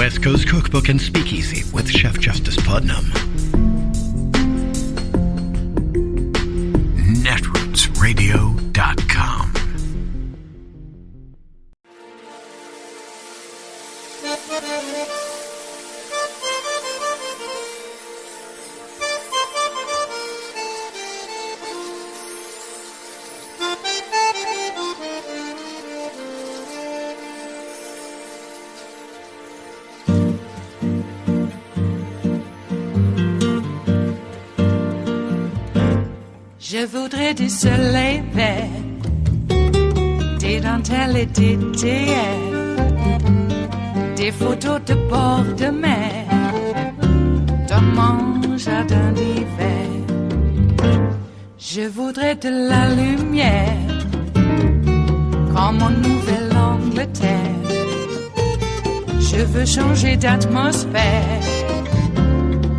West Coast Cookbook and Speakeasy with Chef Justice Putnam. Netrootsradio.com. Je voudrais du soleil vert, des dentelles et des théières, des photos de bord de mer, dans mon jardin d'hiver. Je voudrais de la lumière, comme en Nouvelle-Angleterre. Je veux changer d'atmosphère,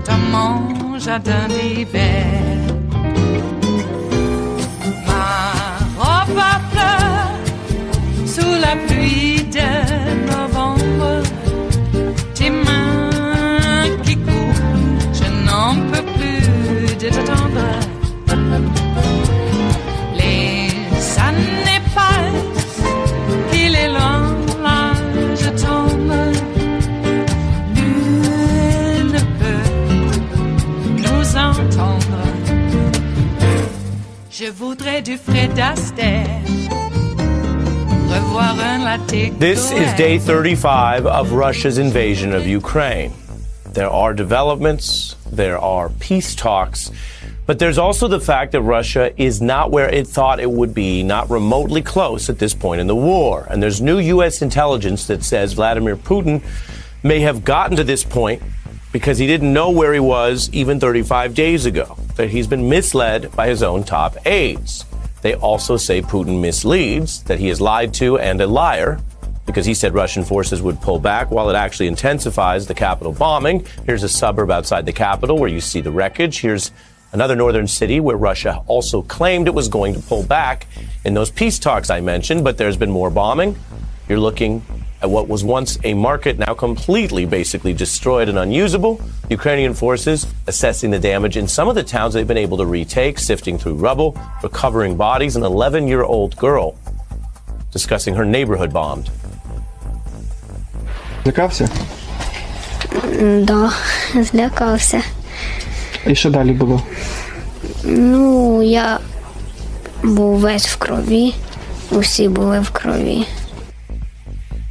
dans mon jardin d'hiver. Ma fleur sous la pluie de novembre, tes mains qui courent, je n'en peux plus de t'attendre. Les années passent, qu'il est loin, là je tombe. Nul ne peut nous entendre. Je voudrais du Fred Astaire, revoir un latte. This is day 35 of Russia's invasion of Ukraine. There are developments, there are peace talks, but there's also the fact that Russia is not where it thought it would be, not remotely close at this point in the war. And there's new U.S. intelligence that says Vladimir Putin may have gotten to this point because he didn't know where he was even 35 days ago, that he's been misled by his own top aides. They also say Putin misleads, that he is lied to and a liar, because he said Russian forces would pull back while it actually intensifies the Capitol bombing. Here's a suburb outside the Capitol where you see the wreckage. Here's another northern city where Russia also claimed it was going to pull back in those peace talks I mentioned, but there's been more bombing. You're looking at what was once a market, now completely basically destroyed and unusable. Ukrainian forces assessing the damage in some of the towns they've been able to retake, sifting through rubble, recovering bodies. An 11-year-old girl discussing her neighborhood bombed. Злякався? Да, злякався. І що далі було? Ну, я був весь в крові. Усі були в крові.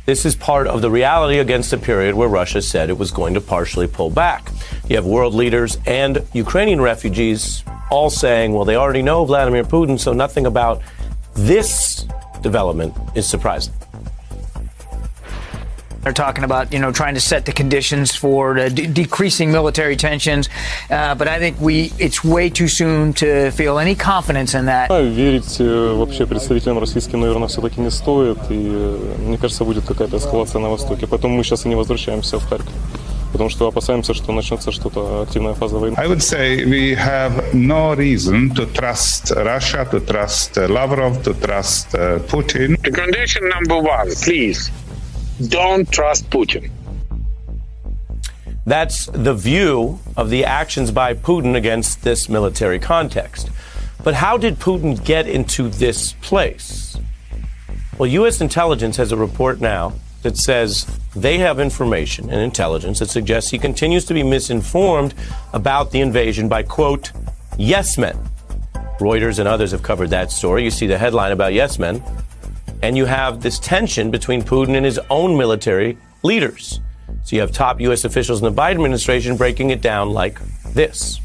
This is part of the reality against a period where Russia said it was going to partially pull back. You have world leaders and Ukrainian refugees all saying, well, they already know Vladimir Putin, so nothing about this development is surprising. They're talking about, trying to set the conditions for decreasing military tensions. But I think it's way too soon to feel any confidence in that. Верить вообще представителям российским, наверное, все-таки не стоит. И мне кажется, будет какая-то эскалация на Востоке. Поэтому мы сейчас и не возвращаемся в Харьков. Потому что опасаемся, что начнется что-то активная фаза войны. I would say we have no reason to trust Russia, to trust Lavrov, to trust Putin. The condition number one, please. Don't trust Putin. That's the view of the actions by Putin against this military context. But how did Putin get into this place? Well, U.S. intelligence has a report now that says they have information and intelligence that suggests he continues to be misinformed about the invasion by, quote, yes men. Reuters and others have covered that story. You see the headline about yes men. And you have this tension between Putin and his own military leaders. So you have top U.S. officials in the Biden administration breaking it down like this.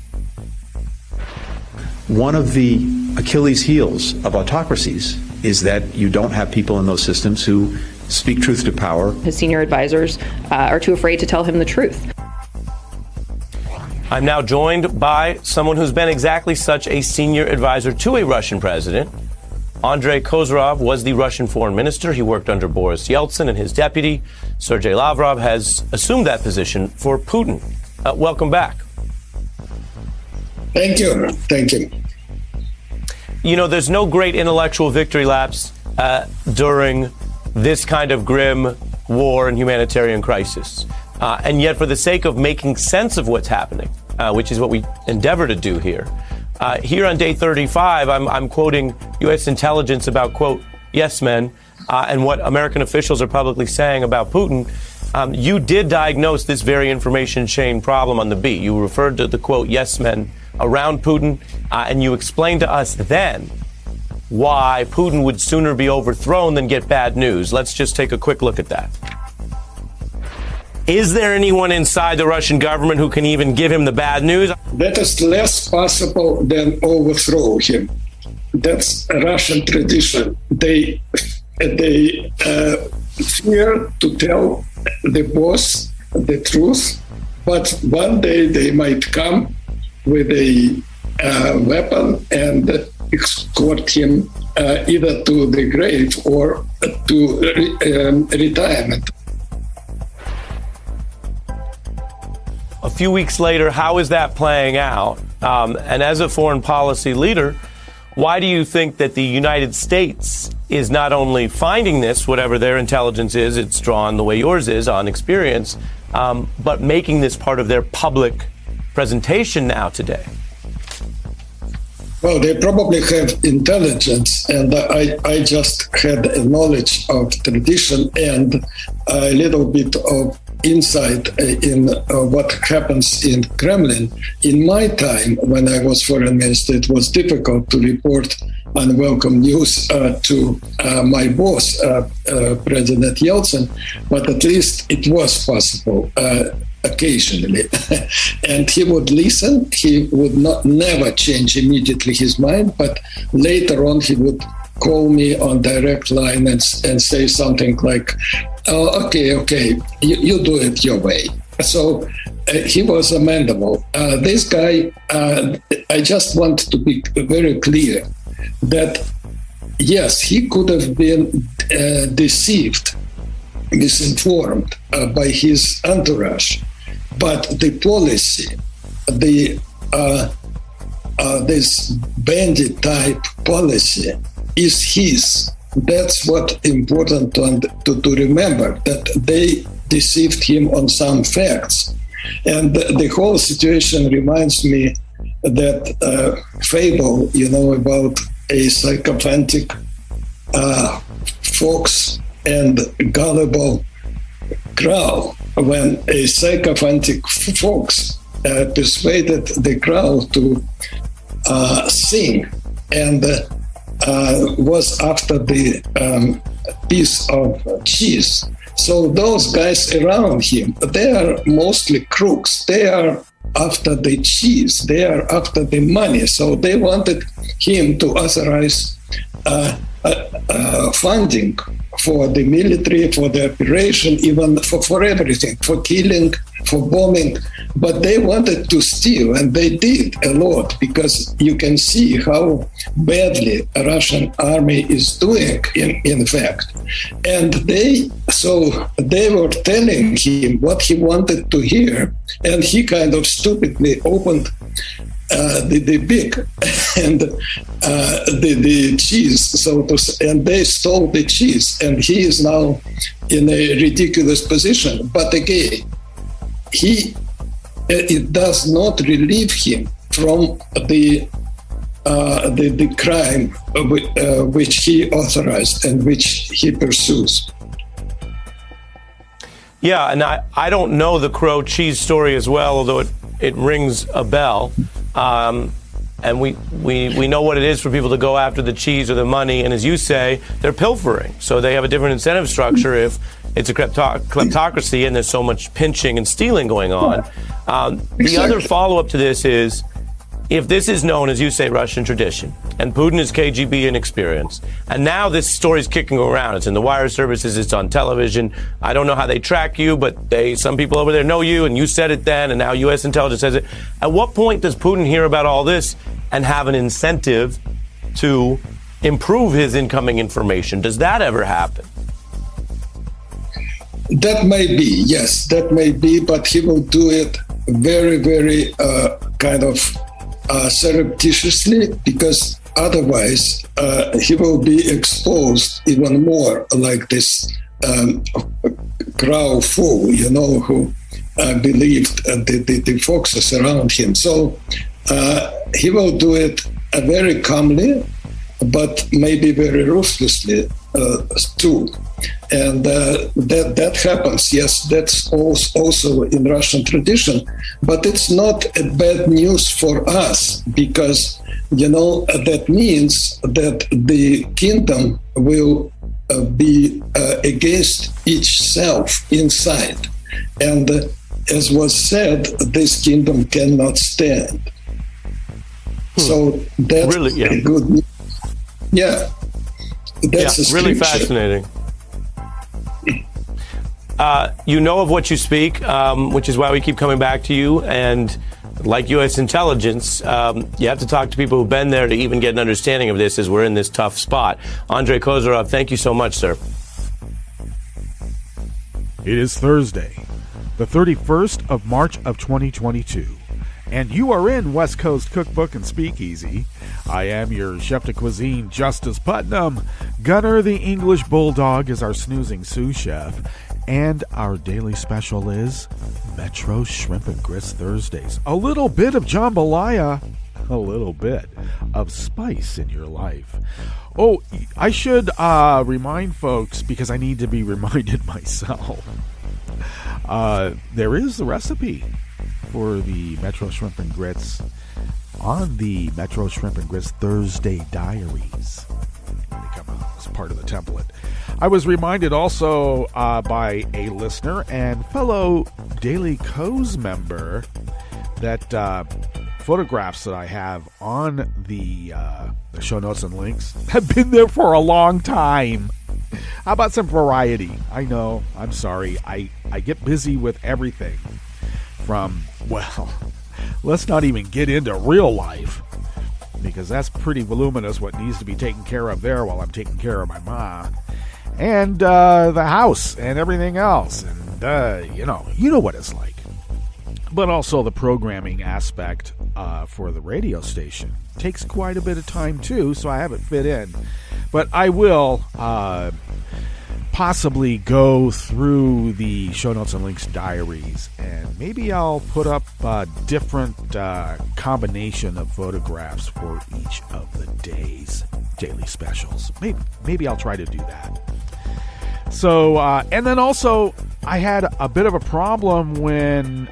One of the Achilles heels of autocracies is that you don't have people in those systems who speak truth to power. His senior advisors are too afraid to tell him the truth. I'm now joined by someone who's been exactly such a senior advisor to a Russian president. Andrei Kozyrov was the Russian foreign minister. He worked under Boris Yeltsin, and his deputy, Sergei Lavrov, has assumed that position for Putin. Welcome back. Thank you. Thank you. There's no great intellectual victory laps during this kind of grim war and humanitarian crisis. And yet, for the sake of making sense of what's happening, which is what we endeavor to do here, here on day 35, I'm quoting U.S. intelligence about, quote, yes men, and what American officials are publicly saying about Putin. You did diagnose this very information chain problem on the beat. You referred to the, quote, yes men around Putin, and you explained to us then why Putin would sooner be overthrown than get bad news. Let's just take a quick look at that. Is there anyone inside the Russian government who can even give him the bad news? That is less possible than overthrow him. That's a Russian tradition. They fear to tell the boss the truth, but one day they might come with a weapon and escort him either to the grave or to retirement. A few weeks later, how is that playing out? And as a foreign policy leader, why do you think that the United States is not only finding this, whatever their intelligence is, it's drawn the way yours is on experience, but making this part of their public presentation now today? Well, they probably have intelligence, and I just had a knowledge of tradition and a little bit of insight in what happens in Kremlin. In my time, when I was foreign minister, it was difficult to report unwelcome news to my boss, President Yeltsin, but at least it was possible occasionally. And he would listen. He would never change immediately his mind, but later on he would call me on direct line and say something like, oh, okay, you do it your way. So he was amendable. This guy, I just want to be very clear that, yes, he could have been deceived, misinformed by his entourage, but the policy, this bandit type policy is his. That's what important to remember, that they deceived him on some facts. And the whole situation reminds me that fable, about a sycophantic fox and gullible crow. When a sycophantic fox persuaded the crow to sing and was after the piece of cheese. So those guys around him, they are mostly crooks. They are after the cheese. They are after the money. So they wanted him to authorize funding for the military, for the operation, even for everything, for killing, for bombing. But they wanted to steal, and they did a lot, because you can see how badly a Russian army is doing, in fact. And they were telling him what he wanted to hear, and he kind of stupidly opened the big and the cheese, and they stole the cheese, and he is now in a ridiculous position. But again, it does not relieve him from the crime which he authorized and which he pursues. Yeah, and I don't know the crow cheese story as well, although it rings a bell. And we know what it is for people to go after the cheese or the money, and as you say, they're pilfering. So they have a different incentive structure if it's a kleptocracy and there's so much pinching and stealing going on. The other follow-up to this is, if this is known, as you say, Russian tradition, and Putin is KGB inexperienced, and now this story's kicking around, it's in the wire services, it's on television. I don't know how they track you, but some people over there know you, and you said it then, and now U.S. intelligence says it. At what point does Putin hear about all this and have an incentive to improve his incoming information? Does that ever happen? That may be, yes, that may be, but he will do it very, very kind of surreptitiously, because otherwise he will be exposed even more like this crow fool, who believed the foxes around him. So he will do it very calmly, but maybe very ruthlessly too. And that happens. Yes, that's also in Russian tradition, but it's not a bad news for us because, that means that the kingdom will be against itself inside. And as was said, this kingdom cannot stand. So that's really, a good news. Yeah. That's really fascinating. You know of what you speak, which is why we keep coming back to you. And like U.S. intelligence, you have to talk to people who've been there to even get an understanding of this as we're in this tough spot. Andrei Kozarov, thank you so much, sir. It is Thursday, the 31st of March of 2022. And you are in West Coast Cookbook and Speakeasy. I am your chef de cuisine, Justice Putnam. Gunner the English Bulldog is our snoozing sous chef. And our daily special is Metro Shrimp and Grits Thursdays. A little bit of jambalaya, a little bit of spice in your life. Oh, I should remind folks, because I need to be reminded myself, there is the recipe for the Metro Shrimp and Grits on the Metro Shrimp and Grits Thursday Diaries. They come out as part of the template. I was reminded also by a listener and fellow Daily Co's member that photographs that I have on the show notes and links have been there for a long time. How about some variety? I know, I'm sorry. I get busy with everything from, well, let's not even get into real life, because that's pretty voluminous what needs to be taken care of there while I'm taking care of my ma. And the house and everything else. And, you know what it's like. But also the programming aspect for the radio station takes quite a bit of time, too, so I haven't fit in. But I will possibly go through the show notes and links diaries, and maybe I'll put up a different combination of photographs for each of the day's daily specials. Maybe I'll try to do that. So, and then also, I had a bit of a problem when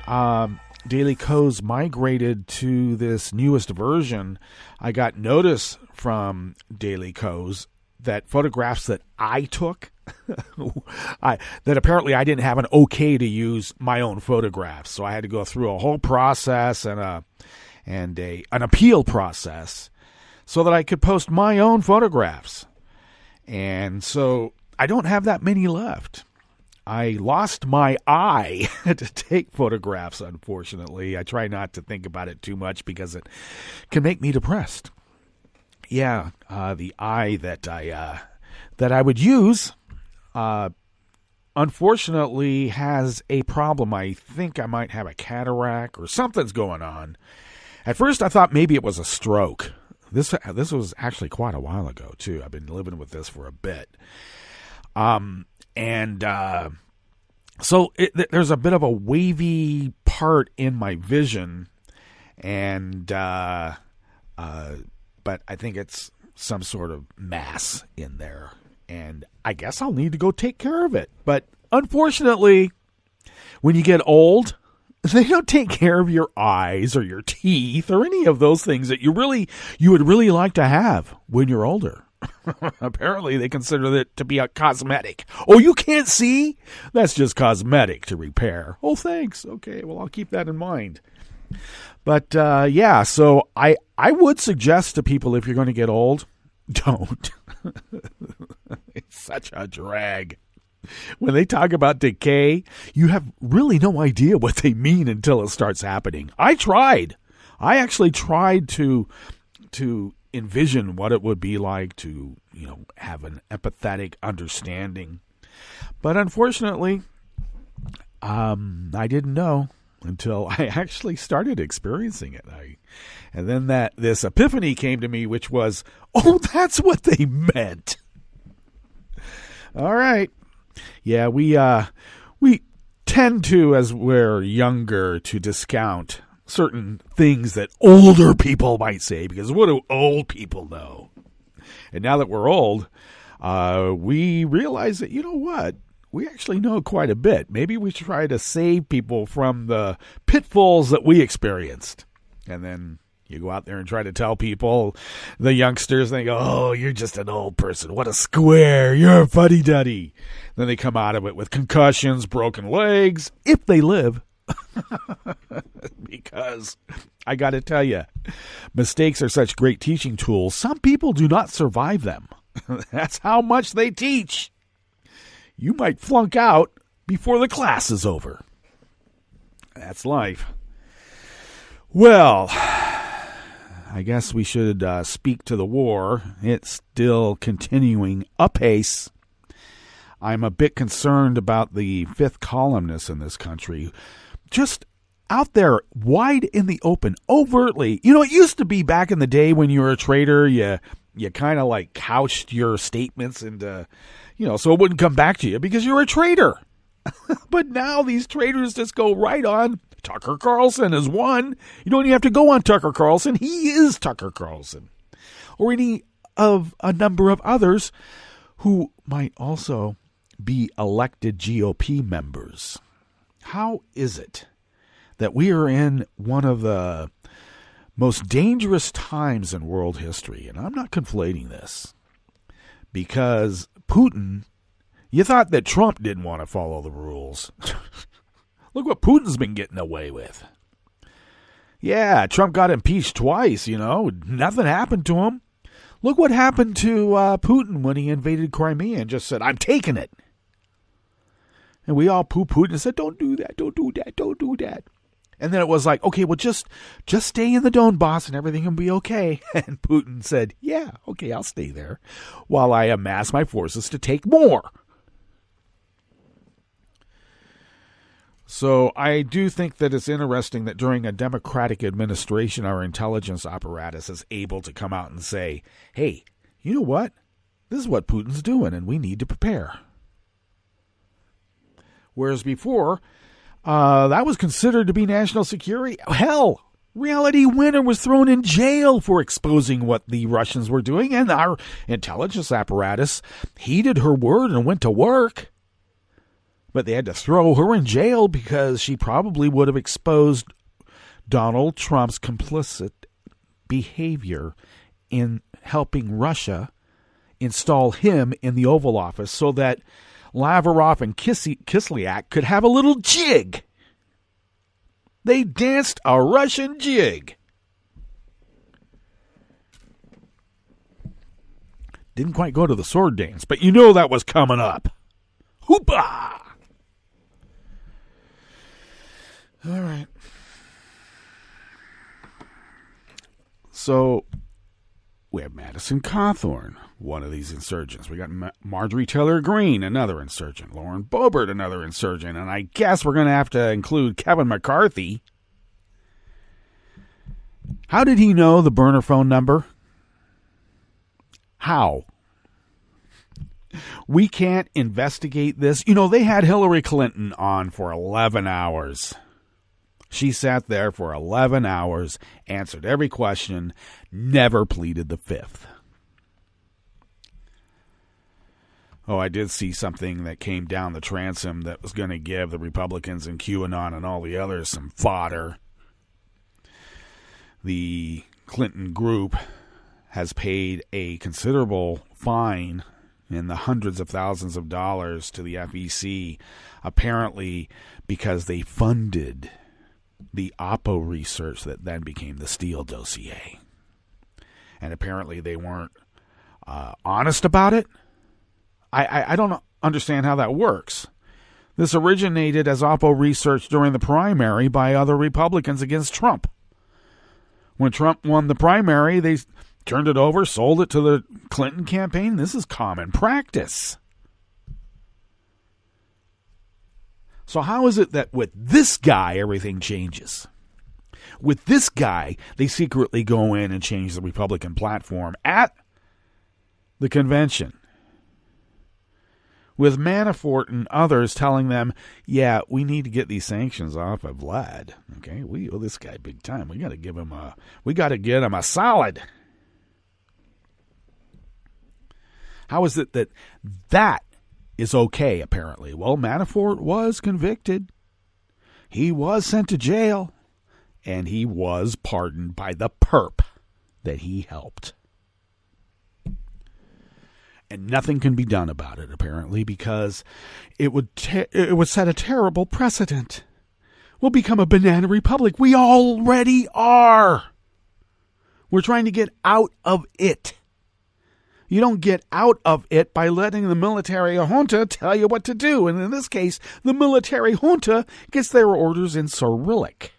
Daily Co's migrated to this newest version. I got notice from Daily Co's that photographs that I took, that apparently I didn't have an okay to use my own photographs. So I had to go through a whole process and an appeal process so that I could post my own photographs. And so I don't have that many left. I lost my eye to take photographs, unfortunately. I try not to think about it too much because it can make me depressed. Yeah, the eye that I would use, unfortunately, has a problem. I think I might have a cataract or something's going on. At first, I thought maybe it was a stroke. This was actually quite a while ago, too. I've been living with this for a bit. So there's a bit of a wavy part in my vision, and but I think it's some sort of mass in there, and I guess I'll need to go take care of it. But unfortunately, when you get old, they don't take care of your eyes or your teeth or any of those things that you would really like to have when you're older. Apparently, they consider it to be a cosmetic. Oh, you can't see? That's just cosmetic to repair. Oh, thanks. Okay, well, I'll keep that in mind. But, yeah, so I would suggest to people, if you're going to get old, don't. It's such a drag. When they talk about decay, you have really no idea what they mean until it starts happening. I actually tried to envision what it would be like to, have an empathetic understanding. But unfortunately, I didn't know until I actually started experiencing it. And then this epiphany came to me, which was, oh, that's what they meant. All right. Yeah, we tend to, as we're younger, to discount certain things that older people might say, because what do old people know? And now that we're old, we realize that, you know what? We actually know quite a bit. Maybe we should try to save people from the pitfalls that we experienced. And then you go out there and try to tell people, the youngsters, they go, oh, you're just an old person. What a square. You're a fuddy-duddy. Then they come out of it with concussions, broken legs, if they live. Because I got to tell you, mistakes are such great teaching tools. Some people do not survive them. That's how much they teach. You might flunk out before the class is over. That's life. Well, I guess we should speak to the war. It's still continuing apace. I'm a bit concerned about the fifth columnists in this country. Just out there, wide in the open, overtly. You know, it used to be back in the day when you were a trader, you kind of like couched your statements into, so it wouldn't come back to you because you're a trader. But now these traders just go right on. Tucker Carlson is one. You don't even have to go on Tucker Carlson. He is Tucker Carlson. Or any of a number of others who might also be elected GOP members. How is it that we are in one of the most dangerous times in world history? And I'm not conflating this, because Putin, you thought that Trump didn't want to follow the rules. Look what Putin's been getting away with. Yeah, Trump got impeached twice, Nothing happened to him. Look what happened to Putin when he invaded Crimea and just said, I'm taking it. And we all poo-pooed and said, don't do that, don't do that, don't do that. And then it was like, okay, well, just stay in the Donbass and everything will be okay. And Putin said, yeah, okay, I'll stay there while I amass my forces to take more. So I do think that it's interesting that during a Democratic administration, our intelligence apparatus is able to come out and say, hey, you know what? This is what Putin's doing, and we need to prepare. Whereas before, that was considered to be national security. Hell, Reality Winner was thrown in jail for exposing what the Russians were doing, and our intelligence apparatus heeded her word and went to work. But they had to throw her in jail because she probably would have exposed Donald Trump's complicit behavior in helping Russia install him in the Oval Office so that Lavrov and Kislyak could have a little jig. They danced a Russian jig. Didn't quite go to the sword dance, but that was coming up. Hoopah! All right. So we have Madison Cawthorn, one of these insurgents. We got Marjorie Taylor Greene, another insurgent. Lauren Boebert, another insurgent. And I guess we're going to have to include Kevin McCarthy. How did he know the burner phone number? How? We can't investigate this. They had Hillary Clinton on for 11 hours. She sat there for 11 hours, answered every question, never pleaded the fifth. Oh, I did see something that came down the transom that was going to give the Republicans and QAnon and all the others some fodder. The Clinton group has paid a considerable fine in the hundreds of thousands of dollars to the FEC, apparently because they funded the Oppo research that then became the Steele dossier. And apparently they weren't honest about it. I don't understand how that works. This originated as Oppo research during the primary by other Republicans against Trump. When Trump won the primary, they turned it over, sold it to the Clinton campaign. This is common practice. So how is it that with this guy, everything changes? With this guy, they secretly go in and change the Republican platform at the convention. with Manafort and others telling them, yeah, we need to get these sanctions off of Vlad. Okay, we owe this guy big time. We got to get him a solid. How is it that is okay, apparently? Well, Manafort was convicted. He was sent to jail, and he was pardoned by the perp that he helped. And nothing can be done about it, apparently, because it would set a terrible precedent. We'll become a banana republic. We already are. We're trying to get out of it. You don't get out of it by letting the military junta tell you what to do. And in this case, the military junta gets their orders in Cyrillic.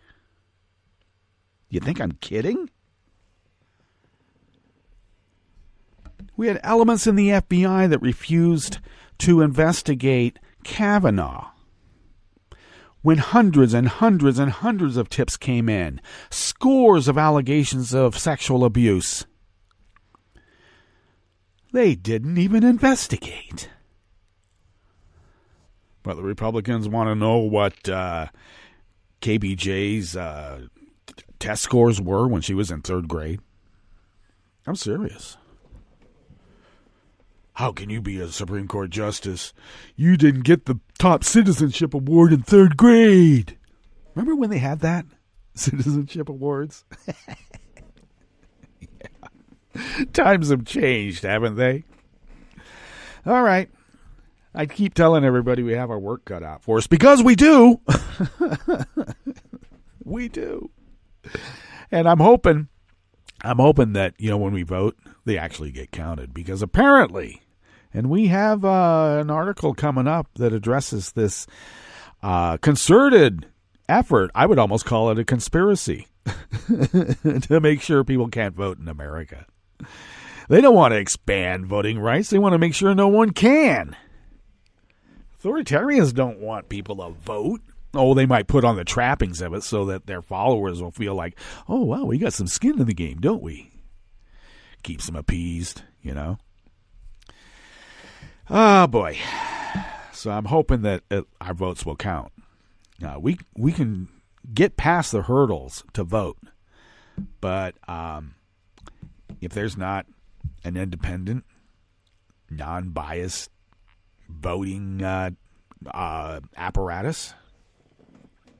You think I'm kidding? We had elements in the FBI that refused to investigate Kavanaugh when hundreds and hundreds and hundreds of tips came in, scores of allegations of sexual abuse. They didn't even investigate. But the Republicans want to know what KBJ's test scores were when she was in third grade. I'm serious. How can you be a Supreme Court justice? You didn't get the top citizenship award in third grade. Remember when they had that? Citizenship awards? Yeah. Times have changed, haven't they? All right. I keep telling everybody we have our work cut out for us because we do. We do. And I'm hoping that, when we vote, they actually get counted, because apparently, and we have an article coming up that addresses this concerted effort, I would almost call it a conspiracy, to make sure people can't vote in America. They don't want to expand voting rights. They want to make sure no one can. Authoritarians don't want people to vote. Oh, they might put on the trappings of it so that their followers will feel like, oh, wow, we got some skin in the game, don't we? Keeps them appeased, Oh, boy. So I'm hoping that our votes will count. We can get past the hurdles to vote. But if there's not an independent, non-biased voting apparatus,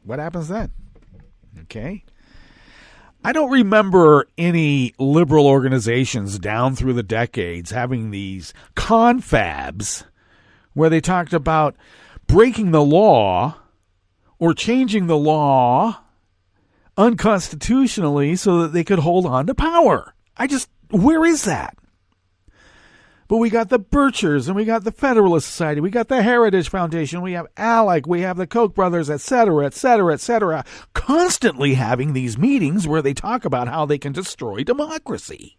what happens then? Okay. I don't remember any liberal organizations down through the decades having these confabs where they talked about breaking the law or changing the law unconstitutionally so that they could hold on to power. Where is that? But we got the Birchers, and we got the Federalist Society, we got the Heritage Foundation, we have ALEC, we have the Koch brothers, etc., etc., etc., constantly having these meetings where they talk about how they can destroy democracy.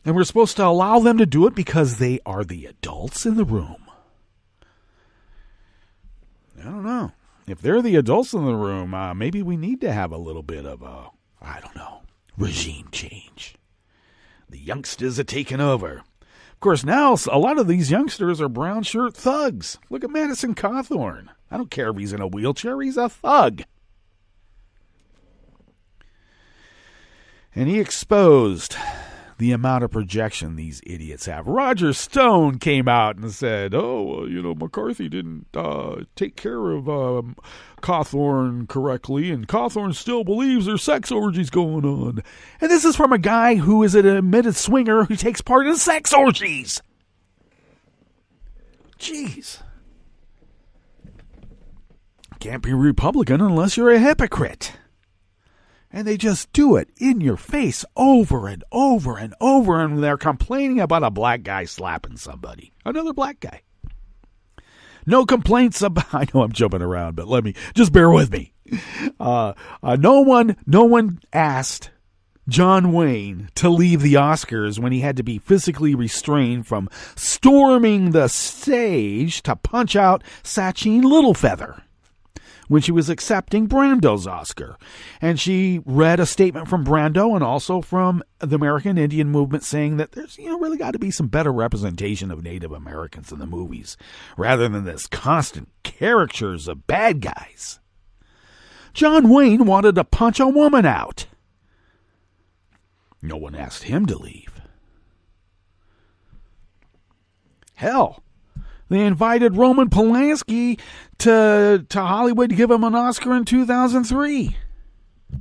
And we're supposed to allow them to do it because they are the adults in the room. I don't know. If they're the adults in the room, maybe we need to have a little bit of regime change. The youngsters are taking over. Of course, now a lot of these youngsters are brown shirt thugs. Look at Madison Cawthorn. I don't care if he's in a wheelchair. He's a thug. And he exposed the amount of projection these idiots have. Roger Stone came out and said, McCarthy didn't take care of Cawthorn correctly, and Cawthorn still believes there's sex orgies going on. And this is from a guy who is an admitted swinger who takes part in sex orgies. Jeez. Can't be a Republican unless you're a hypocrite. And they just do it in your face over and over and over. And they're complaining about a black guy slapping somebody. Another black guy. No complaints about... I know I'm jumping around, but just bear with me. No one asked John Wayne to leave the Oscars when he had to be physically restrained from storming the stage to punch out Sachin Littlefeather. when she was accepting Brando's Oscar. And she read a statement from Brando and also from the American Indian movement saying that there's, really got to be some better representation of Native Americans in the movies rather than this constant caricatures of bad guys. John Wayne wanted to punch a woman out. No one asked him to leave. Hell, they invited Roman Polanski to Hollywood to give him an Oscar in 2003.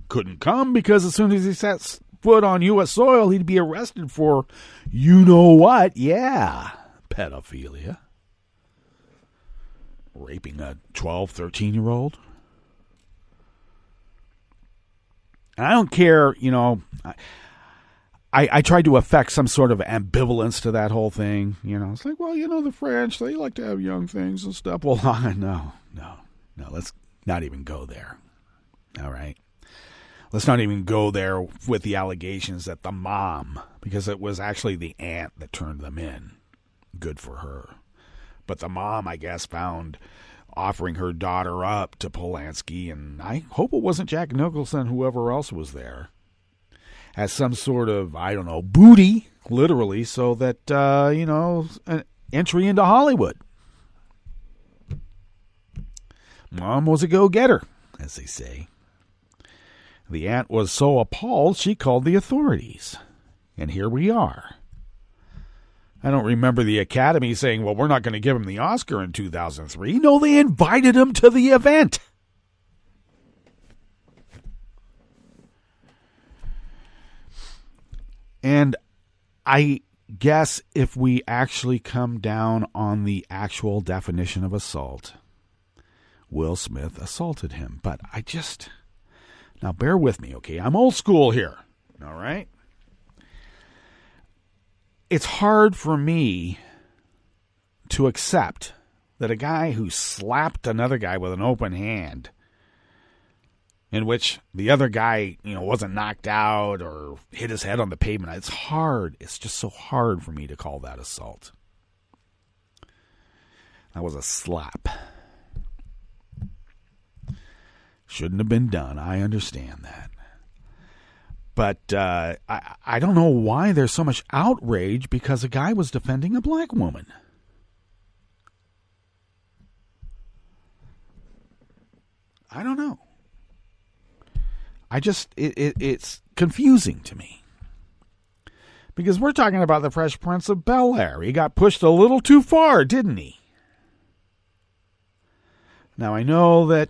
Couldn't come because as soon as he set foot on U.S. soil, he'd be arrested for you-know-what. Yeah, pedophilia. Raping a 12, 13-year-old. I don't care, I tried to affect some sort of ambivalence to that whole thing. It's like, well, the French, they like to have young things and stuff. Well, no, let's not even go there. All right? Let's not even go there with the allegations that the mom, because it was actually the aunt that turned them in. Good for her. But the mom, I guess, found offering her daughter up to Polanski, and I hope it wasn't Jack Nicholson, whoever else was there, as some sort of, booty, literally, so that, an entry into Hollywood. Mom was a go-getter, as they say. The aunt was so appalled, she called the authorities. And here we are. I don't remember the Academy saying, well, we're not going to give him the Oscar in 2003. No, they invited him to the event. And I guess if we actually come down on the actual definition of assault, Will Smith assaulted him. But now bear with me, okay? I'm old school here, all right? It's hard for me to accept that a guy who slapped another guy with an open hand, in which the other guy, wasn't knocked out or hit his head on the pavement. It's hard. It's just so hard for me to call that assault. That was a slap. Shouldn't have been done. I understand that. But I don't know why there's so much outrage because a guy was defending a black woman. I don't know. It's confusing to me. Because we're talking about the Fresh Prince of Bel-Air. He got pushed a little too far, didn't he? Now, I know that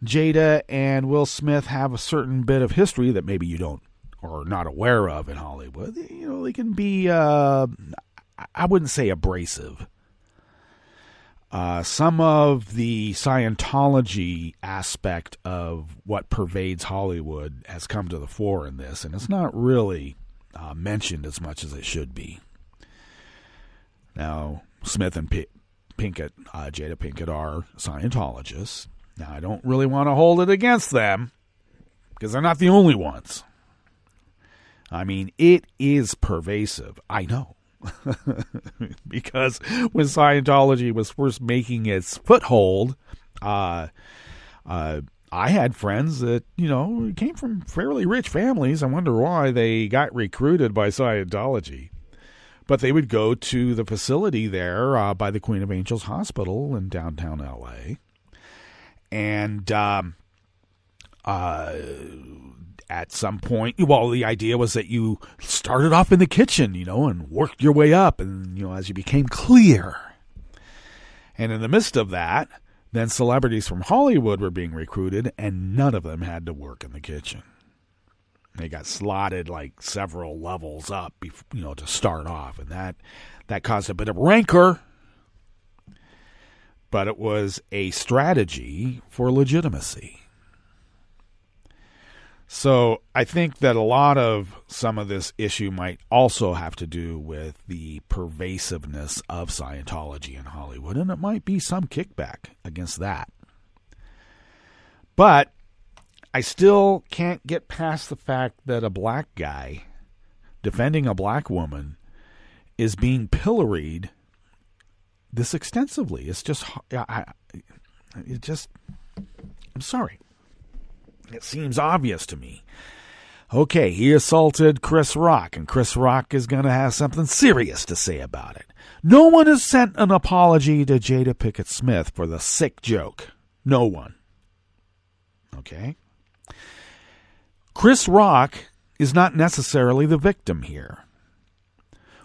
Jada and Will Smith have a certain bit of history that maybe you don't or are not aware of in Hollywood. They can be, I wouldn't say abrasive. Some of the Scientology aspect of what pervades Hollywood has come to the fore in this, and it's not really mentioned as much as it should be. Now, Smith and Pinkett, Jada Pinkett, are Scientologists. Now, I don't really want to hold it against them because they're not the only ones. I mean, it is pervasive. I know. Because when Scientology was first making its foothold, I had friends that, came from fairly rich families. I wonder why they got recruited by Scientology. But they would go to the facility there by the Queen of Angels Hospital in downtown L.A. And at some point, the idea was that you started off in the kitchen, and worked your way up, and, as you became clear. And in the midst of that, then celebrities from Hollywood were being recruited, and none of them had to work in the kitchen. They got slotted like several levels up, to start off, and that caused a bit of rancor. But it was a strategy for legitimacy. So I think that a lot of some of this issue might also have to do with the pervasiveness of Scientology in Hollywood, and it might be some kickback against that. But I still can't get past the fact that a black guy defending a black woman is being pilloried this extensively. It's just, I'm sorry. It seems obvious to me. Okay, he assaulted Chris Rock, and Chris Rock is going to have something serious to say about it. No one has sent an apology to Jada Pinkett Smith for the sick joke. No one. Okay? Chris Rock is not necessarily the victim here.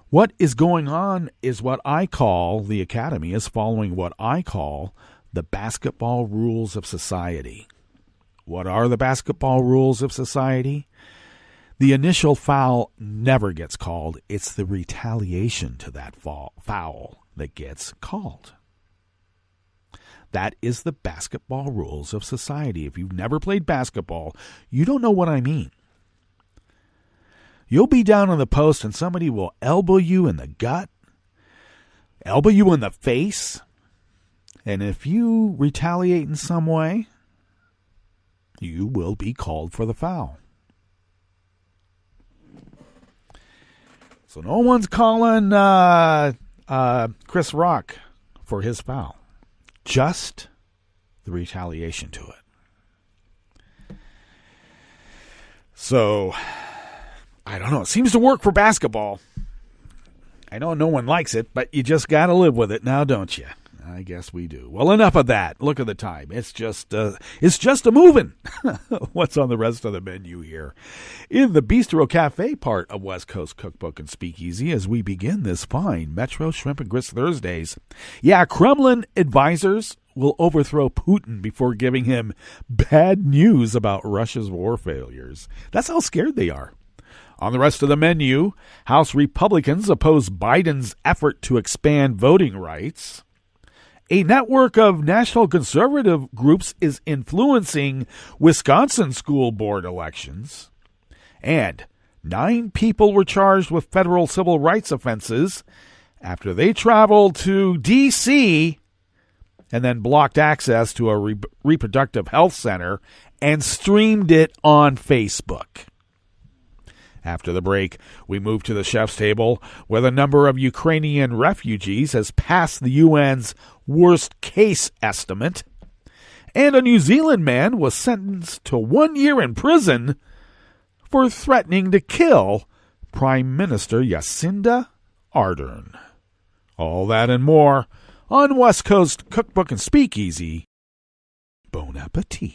What is going on is what I call, the Academy is following what I call the basketball rules of society. What are the basketball rules of society? The initial foul never gets called. It's the retaliation to that foul that gets called. That is the basketball rules of society. If you've never played basketball, you don't know what I mean. You'll be down on the post and somebody will elbow you in the gut, elbow you in the face, and if you retaliate in some way, you will be called for the foul. So no one's calling Chris Rock for his foul. Just the retaliation to it. So, I don't know. It seems to work for basketball. I know no one likes it, but you just got to live with it now, don't you? I guess we do. Well, enough of that. Look at the time. It's just a moving. What's on the rest of the menu here? In the Bistro Cafe part of West Coast Cookbook and Speakeasy, as we begin this fine Metro Shrimp and Grits Thursdays. Yeah, Kremlin advisors will overthrow Putin before giving him bad news about Russia's war failures. That's how scared they are. On the rest of the menu, House Republicans oppose Biden's effort to expand voting rights. A network of national conservative groups is influencing Wisconsin school board elections. And 9 people were charged with federal civil rights offenses after they traveled to D.C. and then blocked access to a reproductive health center and streamed it on Facebook. After the break, we move to the chef's table, where the number of Ukrainian refugees has passed the UN's worst case estimate, and a New Zealand man was sentenced to 1 year in prison for threatening to kill Prime Minister Jacinda Ardern. All that and more on West Coast Cookbook and Speakeasy. Bon appetit.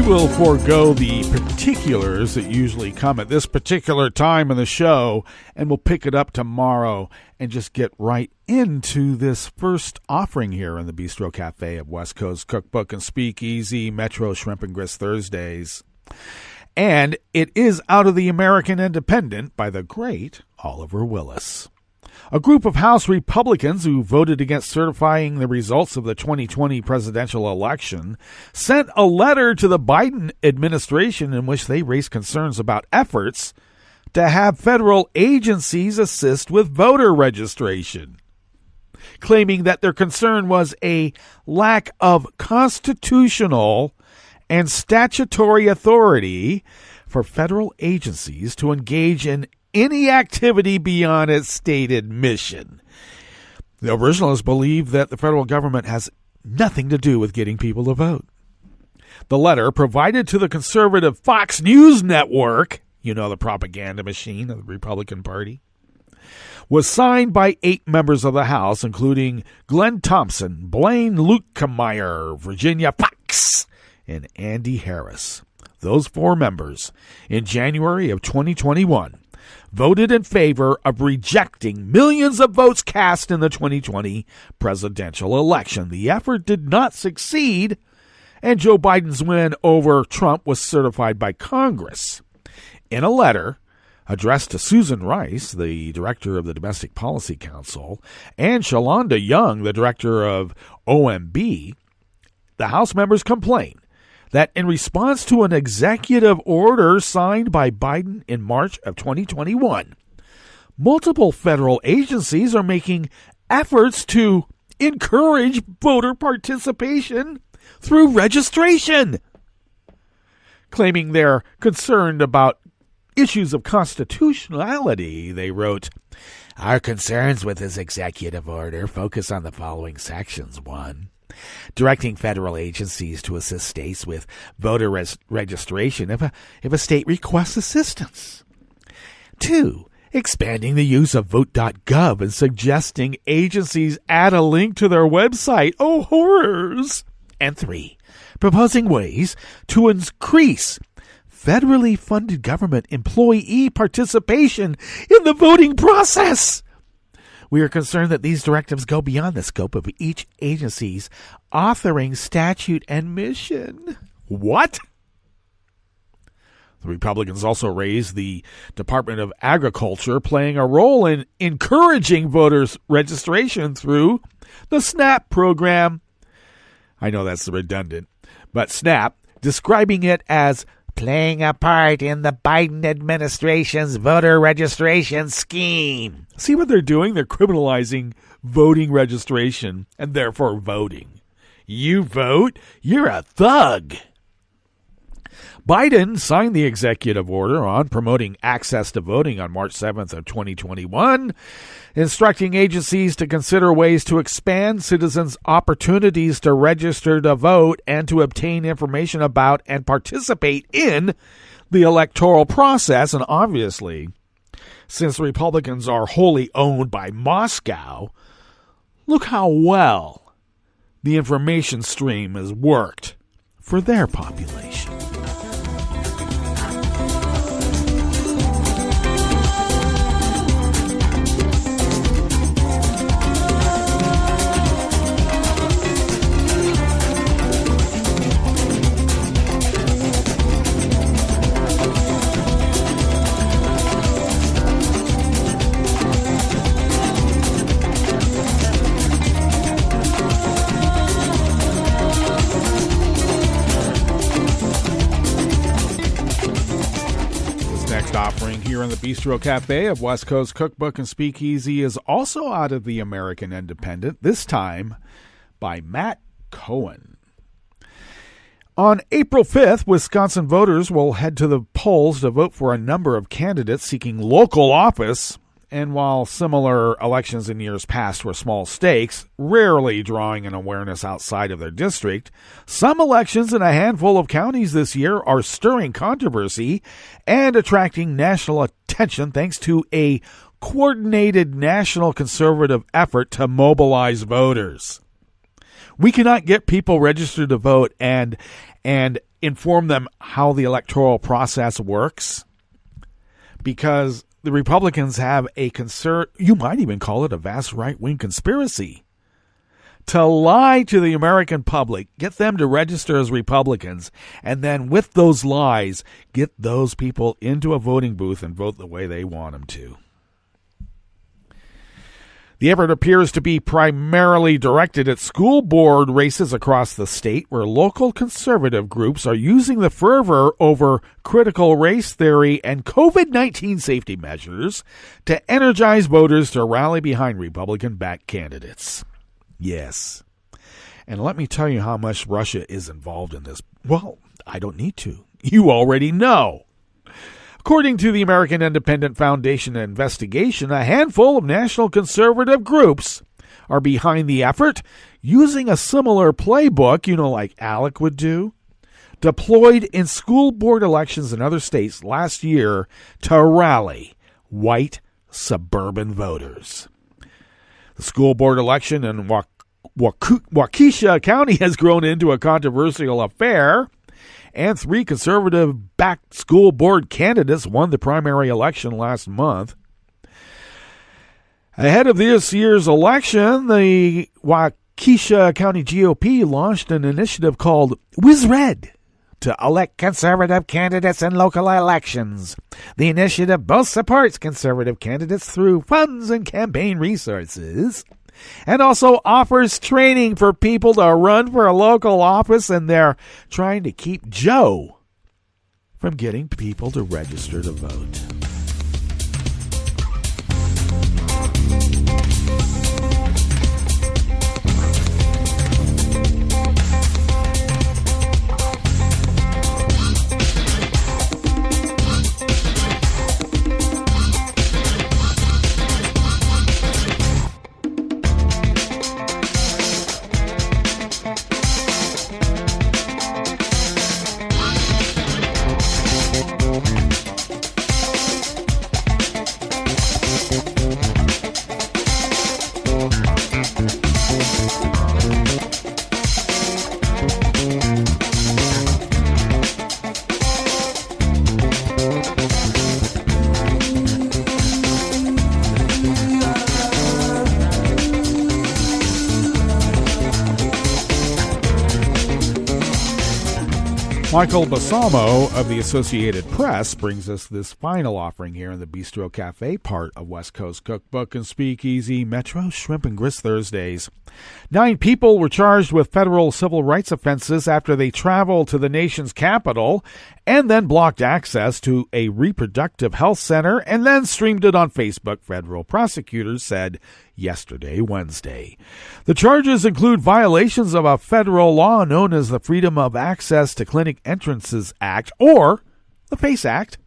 We'll forego the particulars that usually come at this particular time in the show, and we'll pick it up tomorrow and just get right into this first offering here in the Bistro Cafe of West Coast Cookbook and Speakeasy, Metro Shrimp and Grits Thursdays. And it is out of the American Independent by the great Oliver Willis. A group of House Republicans who voted against certifying the results of the 2020 presidential election sent a letter to the Biden administration in which they raised concerns about efforts to have federal agencies assist with voter registration, claiming that their concern was a lack of constitutional and statutory authority for federal agencies to engage in any activity beyond its stated mission. The originalists believe that the federal government has nothing to do with getting people to vote. The letter, provided to the conservative Fox News network, you know, the propaganda machine of the Republican Party, was signed by 8 members of the House, including Glenn Thompson, Blaine Luetkemeyer, Virginia Fox, and Andy Harris. Those 4 members, in January of 2021, voted in favor of rejecting millions of votes cast in the 2020 presidential election. The effort did not succeed, and Joe Biden's win over Trump was certified by Congress. In a letter, addressed to Susan Rice, the director of the Domestic Policy Council, and Shalonda Young, the director of OMB, the House members complain that in response to an executive order signed by Biden in March of 2021, multiple federal agencies are making efforts to encourage voter participation through registration. Claiming they're concerned about issues of constitutionality, they wrote, "Our concerns with this executive order focus on the following sections. 1. Directing federal agencies to assist states with voter registration if a state requests assistance. 2. Expanding the use of vote.gov and suggesting agencies add a link to their website. Oh, horrors! And 3. Proposing ways to increase federally funded government employee participation in the voting process. We are concerned that these directives go beyond the scope of each agency's authoring statute and mission." What? The Republicans also raised the Department of Agriculture playing a role in encouraging voters' registration through the SNAP program. I know that's redundant, but SNAP, describing it as playing a part in the Biden administration's voter registration scheme. See what they're doing? They're criminalizing voting registration and therefore voting. You vote, you're a thug. Biden signed the executive order on promoting access to voting on March 7th of 2021, instructing agencies to consider ways to expand citizens' opportunities to register to vote and to obtain information about and participate in the electoral process. And obviously, since Republicans are wholly owned by Moscow, look how well the information stream has worked for their population. Offering here in the Bistro Cafe of West Coast Cookbook and Speakeasy is also out of the American Independent, this time by Matt Cohen. On April 5th, Wisconsin voters will head to the polls to vote for a number of candidates seeking local office. And while similar elections in years past were small stakes, rarely drawing an awareness outside of their district, some elections in a handful of counties this year are stirring controversy and attracting national attention thanks to a coordinated national conservative effort to mobilize voters. We cannot get people registered to vote and inform them how the electoral process works because the Republicans have a concern, you might even call it a vast right-wing conspiracy, to lie to the American public, get them to register as Republicans, and then with those lies, get those people into a voting booth and vote the way they want them to. The effort appears to be primarily directed at school board races across the state, where local conservative groups are using the fervor over critical race theory and COVID-19 safety measures to energize voters to rally behind Republican-backed candidates. Yes. And let me tell you how much Russia is involved in this. Well, I don't need to. You already know. According to the American Independent Foundation investigation, a handful of national conservative groups are behind the effort, using a similar playbook, like ALEC would do, deployed in school board elections in other states last year to rally white suburban voters. The school board election in Waukesha County has grown into a controversial affair, and 3 conservative-backed school board candidates won the primary election last month. Ahead of this year's election, the Waukesha County GOP launched an initiative called Whiz Red, to elect conservative candidates in local elections. The initiative both supports conservative candidates through funds and campaign resources, and also offers training for people to run for a local office, and they're trying to keep Joe from getting people to register to vote. Michael Balsamo of the Associated Press brings us this final offering here in the Bistro Cafe, part of West Coast Cookbook and Speakeasy Metro Shrimp and Grist Thursdays. 9 people were charged with federal civil rights offenses after they traveled to the nation's capital and then blocked access to a reproductive health center and then streamed it on Facebook, federal prosecutors said yesterday, Wednesday. The charges include violations of a federal law known as the Freedom of Access to Clinic Entrances Act, or the FACE Act,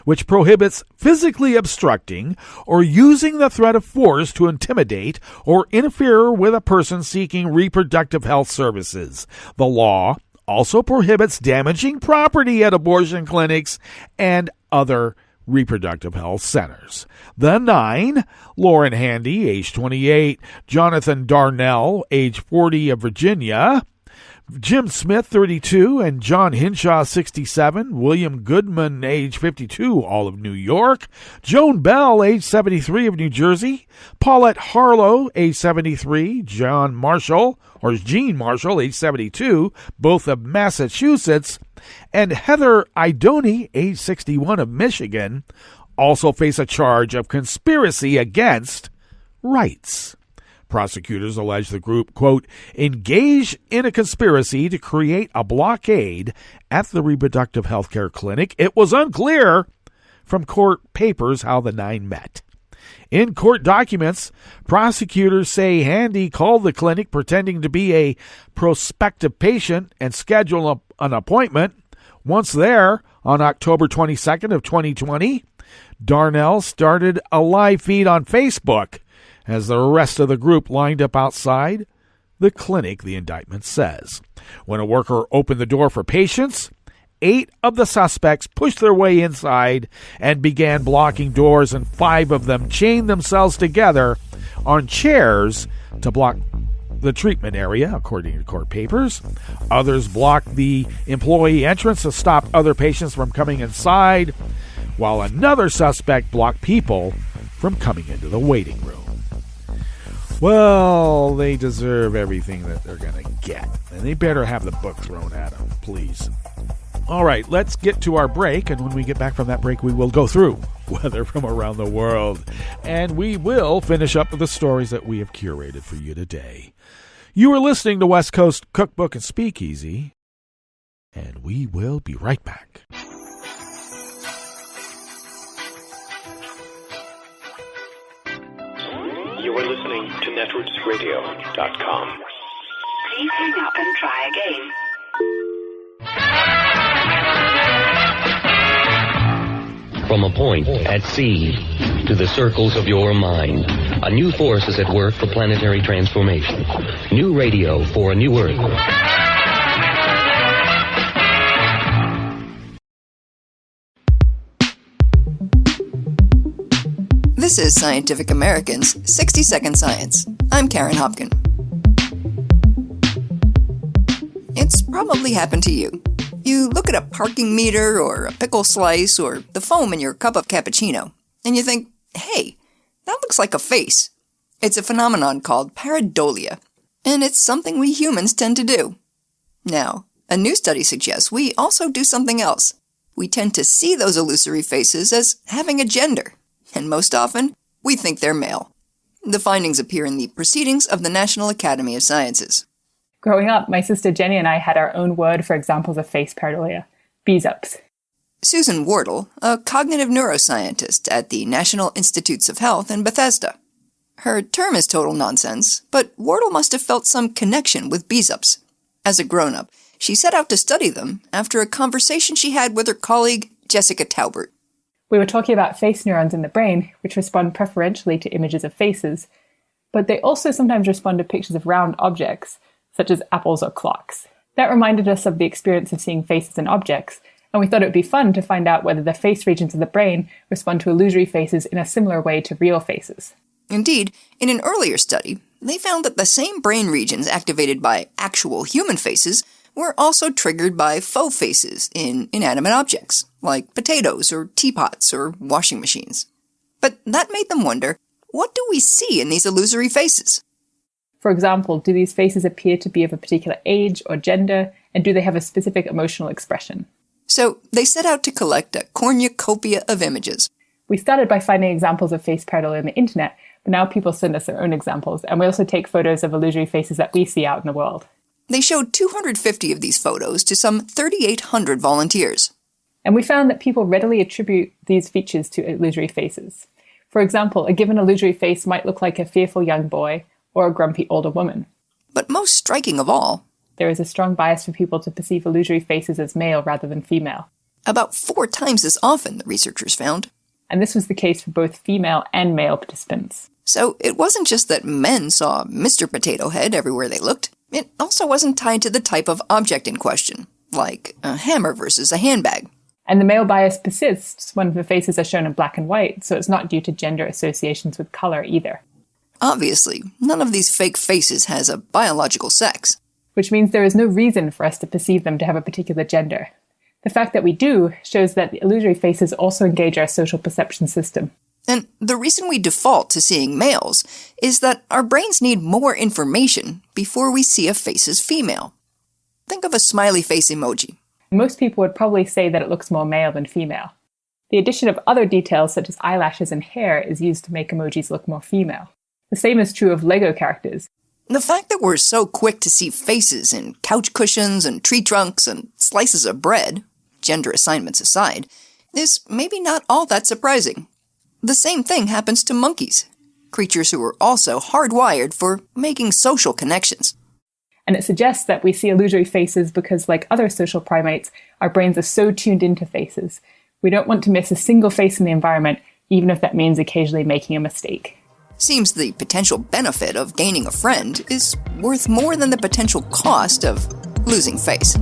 which prohibits physically obstructing or using the threat of force to intimidate or interfere with a person seeking reproductive health services. The law also prohibits damaging property at abortion clinics and other reproductive health centers. The 9, Lauren Handy, age 28, Jonathan Darnell, age 40 of Virginia, Jim Smith, 32, and John Hinshaw, 67, William Goodman, age 52, all of New York, Joan Bell, age 73 of New Jersey, Paulette Harlow, age 73, Jean Marshall, age 72, both of Massachusetts, and Heather Idoni, age 61 of Michigan, also face a charge of conspiracy against rights. Prosecutors allege the group, quote, engaged in a conspiracy to create a blockade at the reproductive health care clinic. It was unclear from court papers how the 9 met. In court documents, prosecutors say Handy called the clinic pretending to be a prospective patient and scheduled an appointment. Once there, on October 22nd of 2020, Darnell started a live feed on Facebook as the rest of the group lined up outside the clinic, the indictment says. When a worker opened the door for patients, 8 of the suspects pushed their way inside and began blocking doors, and 5 of them chained themselves together on chairs to block the treatment area, according to court papers. Others blocked the employee entrance to stop other patients from coming inside, while another suspect blocked people from coming into the waiting room. Well, they deserve everything that they're going to get, and they better have the book thrown at them, please. All right, let's get to our break, and when we get back from that break, we will go through weather from around the world, and we will finish up with the stories that we have curated for you today. You are listening to West Coast Cookbook and Speakeasy, and we will be right back. You are listening to netrootsradio.com. Please hang up and try again. From a point at sea to the circles of your mind, a new force is at work for planetary transformation. New radio for a new Earth. This is Scientific American's 60-Second Science. I'm Karen Hopkin. It's probably happened to you. You look at a parking meter or a pickle slice or the foam in your cup of cappuccino, and you think, hey, that looks like a face. It's a phenomenon called pareidolia, and it's something we humans tend to do. Now, A new study suggests we also do something else. We tend to see those illusory faces as having a gender, and most often, we think they're male. The findings appear in the Proceedings of the National Academy of Sciences. Growing up, my sister Jenny and I had our own word for examples of face pareidolia, bees-ups. Susan Wardle, a cognitive neuroscientist at the National Institutes of Health in Bethesda. Her term is total nonsense, but Wardle must have felt some connection with bees-ups. As a grown-up, she set out to study them after a conversation she had with her colleague, Jessica Taubert. We were talking about face neurons in the brain, which respond preferentially to images of faces, but they also sometimes respond to pictures of round objects, such as apples or clocks. That reminded us of the experience of seeing faces and objects, and we thought it would be fun to find out whether the face regions of the brain respond to illusory faces in a similar way to real faces. Indeed, in an earlier study, they found that the same brain regions activated by actual human faces were also triggered by faux faces in inanimate objects, like potatoes or teapots or washing machines. But that made them wonder, what do we see in these illusory faces? For example, do these faces appear to be of a particular age or gender, and do they have a specific emotional expression? So they set out to collect a cornucopia of images. We started by finding examples of face pareidolia on the internet, but now people send us their own examples, and we also take photos of illusory faces that we see out in the world. They showed 250 of these photos to some 3,800 volunteers. And we found that people readily attribute these features to illusory faces. For example, a given illusory face might look like a fearful young boy or a grumpy older woman. But most striking of all, there is a strong bias for people to perceive illusory faces as male rather than female. About 4 times as often, the researchers found. And this was the case for both female and male participants. So it wasn't just that men saw Mr. Potato Head everywhere they looked. It also wasn't tied to the type of object in question, like a hammer versus a handbag. And the male bias persists when the faces are shown in black and white, so it's not due to gender associations with color either. Obviously, none of these fake faces has a biological sex. Which means there is no reason for us to perceive them to have a particular gender. The fact that we do shows that the illusory faces also engage our social perception system. And the reason we default to seeing males is that our brains need more information before we see a face as female. Think of a smiley face emoji. Most people would probably say that it looks more male than female. The addition of other details such as eyelashes and hair is used to make emojis look more female. The same is true of Lego characters. The fact that we're so quick to see faces in couch cushions and tree trunks and slices of bread, gender assignments aside, is maybe not all that surprising. The same thing happens to monkeys, creatures who are also hardwired for making social connections. And it suggests that we see illusory faces because, like other social primates, our brains are so tuned into faces. We don't want to miss a single face in the environment, even if that means occasionally making a mistake. Seems the potential benefit of gaining a friend is worth more than the potential cost of losing face.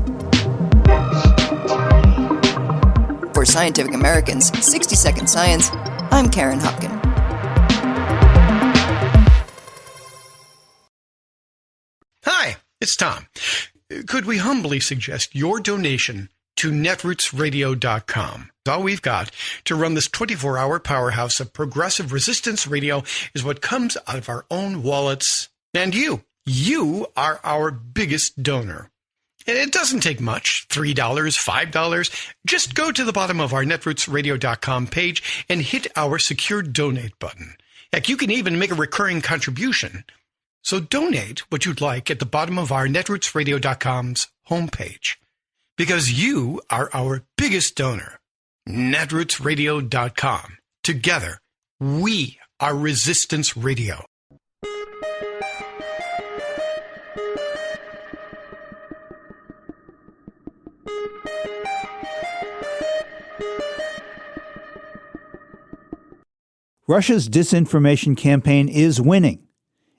For Scientific American's 60 Second Science, I'm Karen Hopkin. Hi, it's Tom. Could we humbly suggest your donation to netrootsradio.com? All we've got to run this 24-hour powerhouse of progressive resistance radio is what comes out of our own wallets. And you are our biggest donor. It doesn't take much, $3, $5. Just go to the bottom of our netrootsradio.com page and hit our secure donate button. Heck, you can even make a recurring contribution. So donate what you'd like at the bottom of our netrootsradio.com's homepage. Because you are our biggest donor. netrootsradio.com. Together, we are Resistance Radio. Russia's disinformation campaign is winning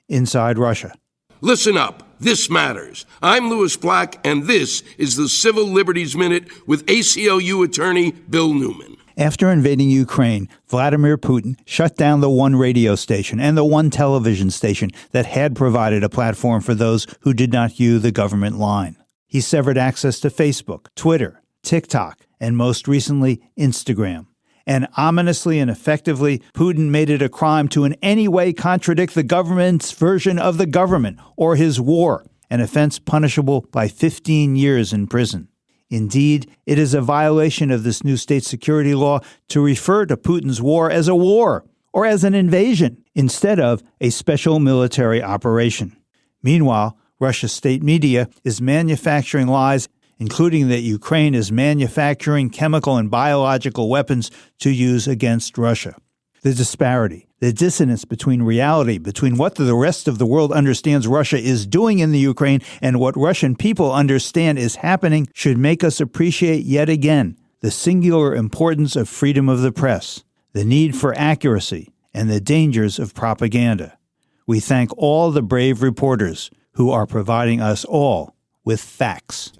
inside Russia. Listen up. This matters. I'm Louis Black, and this is the Civil Liberties Minute with ACLU attorney Bill Newman. After invading Ukraine, Vladimir Putin shut down the one radio station and the one television station that had provided a platform for those who did not hew the government line. He severed access to Facebook, Twitter, TikTok, and most recently, Instagram. And ominously and effectively, Putin made it a crime to in any way contradict the government's version of the government or his war. an offense punishable by 15 years in prison. Indeed, it is a violation of this new state security law to refer to Putin's war as a war or as an invasion instead of a special military operation. Meanwhile, Russia's state media is manufacturing lies, including that Ukraine is manufacturing chemical and biological weapons to use against Russia. The disparity, the dissonance between reality, between what the rest of the world understands Russia is doing in the Ukraine and what Russian people understand is happening, should make us appreciate yet again the singular importance of freedom of the press, the need for accuracy, and the dangers of propaganda. We thank all the brave reporters who are providing us all with facts.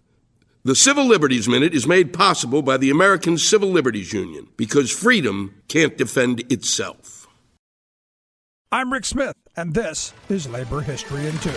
The Civil Liberties Minute is made possible by the American Civil Liberties Union because freedom can't defend itself. I'm Rick Smith, and this is Labor History in 2.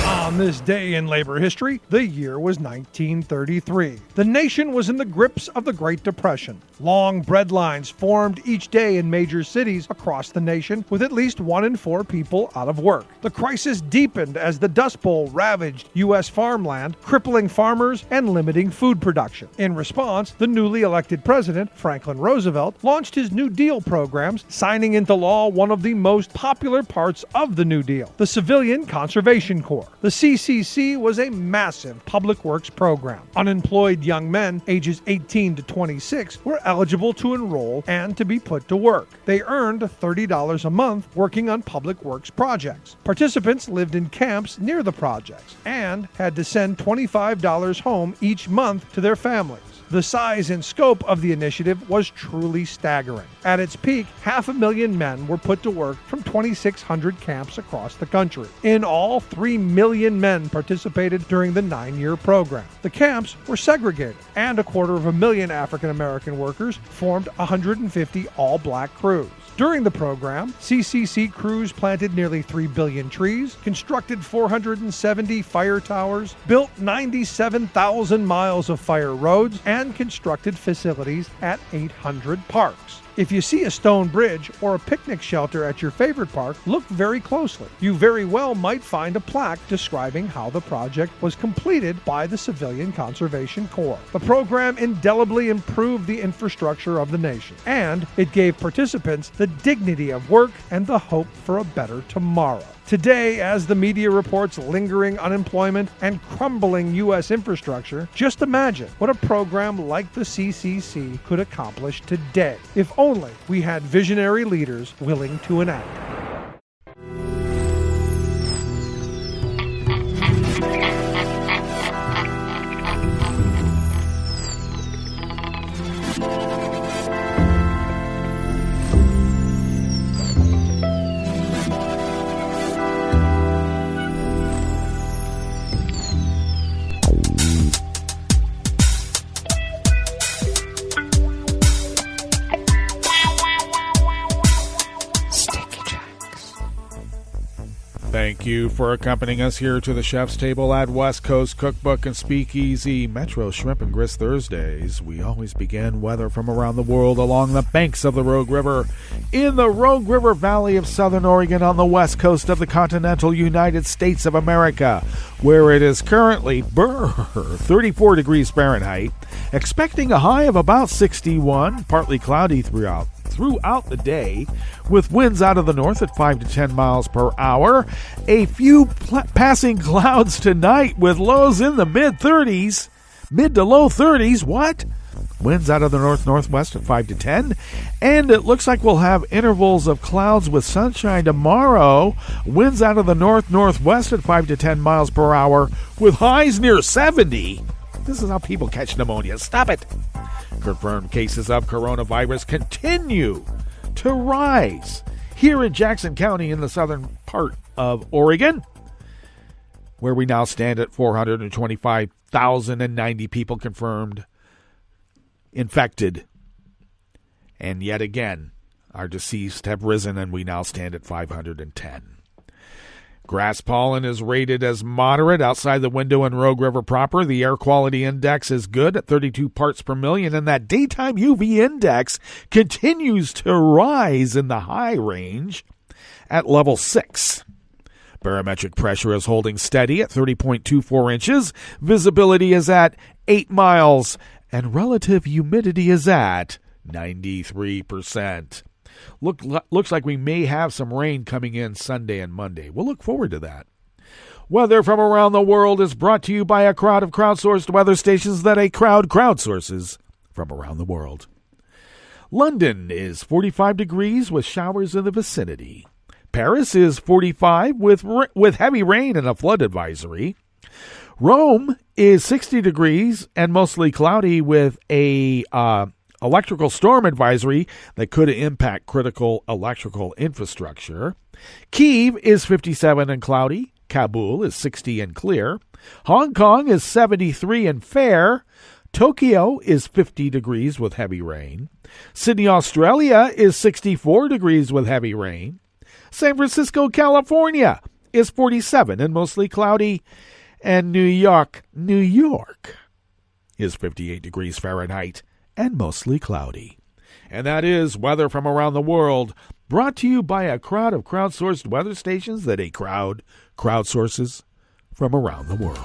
On this day in labor history, the year was 1933. The nation was in the grips of the Great Depression. Long bread lines formed each day in major cities across the nation, with at least 1 in 4 people out of work. The crisis deepened as the Dust Bowl ravaged U.S. farmland, crippling farmers and limiting food production. In response, the newly elected president, Franklin Roosevelt, launched his New Deal programs, signing into law one of the most popular parts of the New Deal, the Civilian Conservation Corps. The CCC was a massive public works program. Unemployed young men ages 18 to 26 were eligible to enroll and to be put to work. They earned $30 a month working on public works projects. Participants lived in camps near the projects and had to send $25 home each month to their families. The size and scope of the initiative was truly staggering. At its peak, 500,000 men were put to work from 2,600 camps across the country. In all, 3 million men participated during the 9-year program. The camps were segregated, and 250,000 African American workers formed 150 all-black crews. During the program, CCC crews planted nearly 3 billion trees, constructed 470 fire towers, built 97,000 miles of fire roads, and constructed facilities at 800 parks. If you see a stone bridge or a picnic shelter at your favorite park, look very closely. You very well might find a plaque describing how the project was completed by the Civilian Conservation Corps. The program indelibly improved the infrastructure of the nation, and it gave participants the dignity of work and the hope for a better tomorrow. Today, as the media reports lingering unemployment and crumbling U.S. infrastructure, just imagine what a program like the CCC could accomplish today, if only we had visionary leaders willing to enact it. Thank you for accompanying us here to the chef's table at West Coast Cookbook and Speakeasy, Metro Shrimp and Grist Thursdays. We always begin weather from around the world along the banks of the Rogue River, in the Rogue River Valley of Southern Oregon on the west coast of the continental United States of America, where it is currently 34 degrees Fahrenheit, expecting a high of about 61, partly cloudy throughout the day, with winds out of the north at 5 to 10 miles per hour. A few passing clouds tonight with lows in the mid to low 30s. What? Winds out of the north-northwest at 5 to 10. And it looks like we'll have intervals of clouds with sunshine tomorrow. Winds out of the north-northwest at 5 to 10 miles per hour with highs near 70. This is how people catch pneumonia. Stop it. Confirmed cases of coronavirus continue to rise here in Jackson County in the southern part of Oregon, where we now stand at 425,090 people confirmed infected. And yet again, our deceased have risen, and we now stand at 510. Grass pollen is rated as moderate outside the window in Rogue River proper. The air quality index is good at 32 parts per million, and that daytime UV index continues to rise in the high range at level 6. Barometric pressure is holding steady at 30.24 inches. Visibility is at 8 miles. And relative humidity is at 93%. Looks like we may have some rain coming in Sunday and Monday. We'll look forward to that. Weather from around the world is brought to you by a crowd of crowdsourced weather stations that a crowd crowdsources from around the world. London is 45 degrees with showers in the vicinity. Paris is 45 with heavy rain and a flood advisory. Rome is 60 degrees and mostly cloudy with a electrical storm advisory that could impact critical electrical infrastructure. Kyiv is 57 and cloudy. Kabul is 60 and clear. Hong Kong is 73 and fair. Tokyo is 50 degrees with heavy rain. Sydney, Australia is 64 degrees with heavy rain. San Francisco, California is 47 and mostly cloudy. And New York is 58 degrees Fahrenheit and mostly cloudy. And that is weather from around the world, brought to you by a crowd of crowdsourced weather stations that a crowd crowdsources from around the world.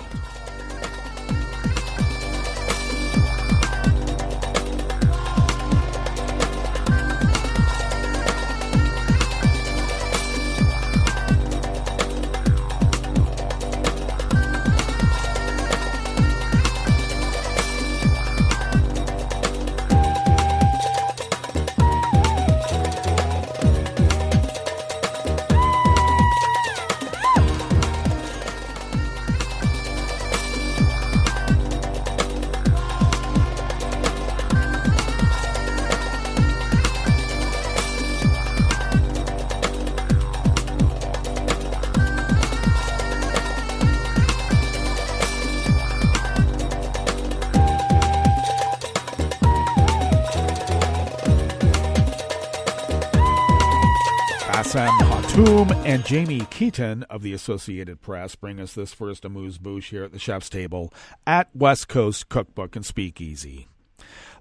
And Jamie Keaton of the Associated Press bring us this first amuse-bouche here at the Chef's Table at West Coast Cookbook and Speakeasy.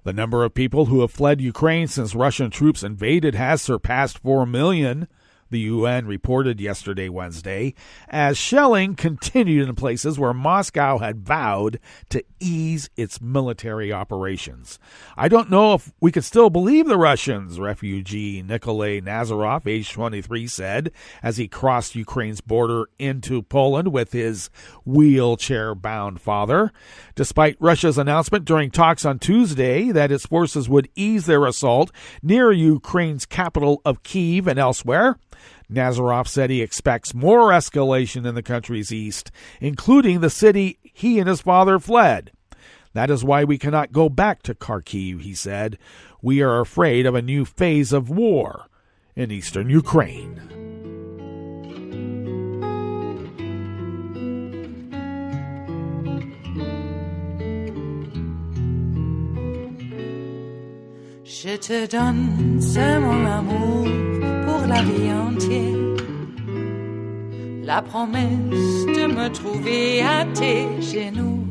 The number of people who have fled Ukraine since Russian troops invaded has surpassed 4 million, the UN reported yesterday, Wednesday, as shelling continued in places where Moscow had vowed to ease its military operations. I don't know if we could still believe the Russians, refugee Nikolay Nazarov, age 23, said as he crossed Ukraine's border into Poland with his wheelchair-bound father. Despite Russia's announcement during talks on Tuesday that its forces would ease their assault near Ukraine's capital of Kyiv and elsewhere, Nazarov said he expects more escalation in the country's east, including the city he and his father fled. That is why we cannot go back to Kharkiv, he said. We are afraid of a new phase of war in eastern Ukraine. Je te donne, c'est mon amour pour la vie entière. La promesse de me trouver à tes genoux.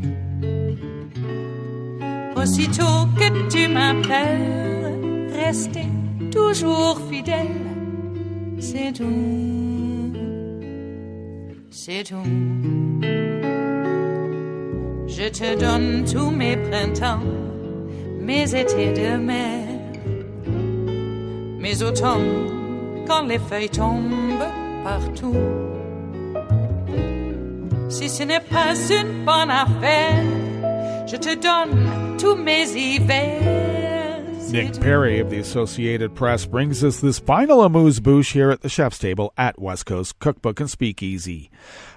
Aussitôt que tu m'appelles, rester toujours fidèle. C'est tout, c'est tout. Je te donne tous mes printemps, mes étés de mer. Mes automnes, quand les feuilles tombent partout. Si ce n'est pas une bonne affaire, je te donne tous mes hivers. Nick Perry of the Associated Press brings us this final amuse-bouche here at the Chef's Table at West Coast Cookbook and Speakeasy.